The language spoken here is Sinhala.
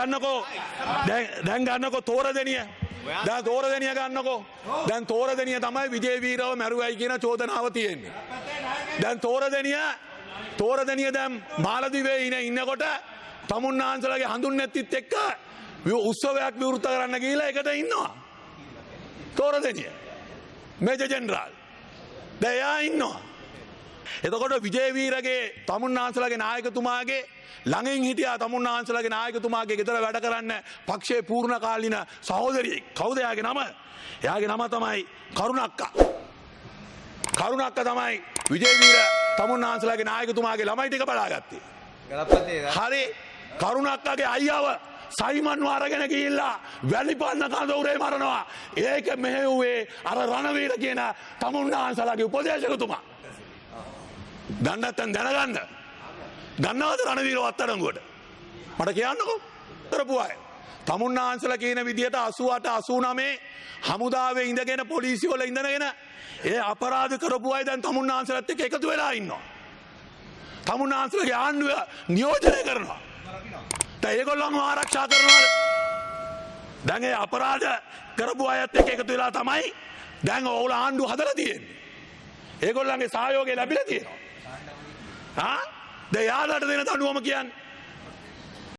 ගන්නකෝ දැන් ගන්නකෝ තෝරදෙනිය. දැන් තෝරදෙනිය ගන්නකෝ. දැන් තෝරදෙනිය තමයි විජේවීරව මැරුවයි කියන චෝදනාව තියෙන්නේ. දැන් තෝරදෙනිය දැන් මාලදිවේ ඉන්නකොට තමුන්නාන්සලගේ හඳුන්වැත්තිත් එක්ක උත්සවයක් විවෘත කරන්න ගිහිල්ලා එකට ඉන්නවා. තෝරදෙනිය මේජර් ජෙනරාල් දැන් එයා ඉන්නවා. එතකොට විජේවීරගේ තමුන්නාන්සලගේ නායකතුමාගේ ළඟින් හිටියා තමුන්නාන්සලගේ නායකතුමාගේ ගෙදර වැඩ කරන්න පක්ෂයේ පූර්ණ කාලීන සහෝදරියෙක්. කවුද එයාගේ නම? එයාගේ නම තමයි කරුණක්කා. කරුණක්කා තමයි විජේවීර තමුන්නාන්සලගේ නායකතුමාගේ ළමයි ටික බලාගත්තේ. හරි කරුණක්කාගේ අයියව සයිමන්ව අරගෙන ගිහිල්ලා වැලිපන්න කඳවුරේ මරනවා. ඒක මෙහෙව්වේ අර රණවීර කියන තමුන්නාන්සලගේ උපදේශකතුමා. දන්නත්තන් දැනගන්න. දන්නවද රණවීරව අත්අඩංගුවට? මට කියන්නකෝ. කරපු අය. තමුන්නාන්සලා කියන විදියට 88 89 හමුදාවේ ඉඳගෙන පොලිසිය වල ඉඳගෙන ඒ අපරාධ කරපු අය දැන් තමුන්නාන්සලාත් එක්ක එකතු වෙලා ඉන්නවා. තමුන්නාන්සලාගේ ආණ්ඩුව නියෝජනය කරනවා. දැන් ඒගොල්ලන්ව ආරක්ෂා කරනවාද? දැන් ඒ අපරාධ කරපු අයත් එක්ක එකතු වෙලා තමයි දැන් ඕගොල්ලෝ ආණ්ඩුව හදලා තියෙන්නේ. ඒගොල්ලන්ගේ සහයෝගය ලැබිලා තියෙනවා. දැන් යාළුවට දෙන දඬුවම කියන්නේ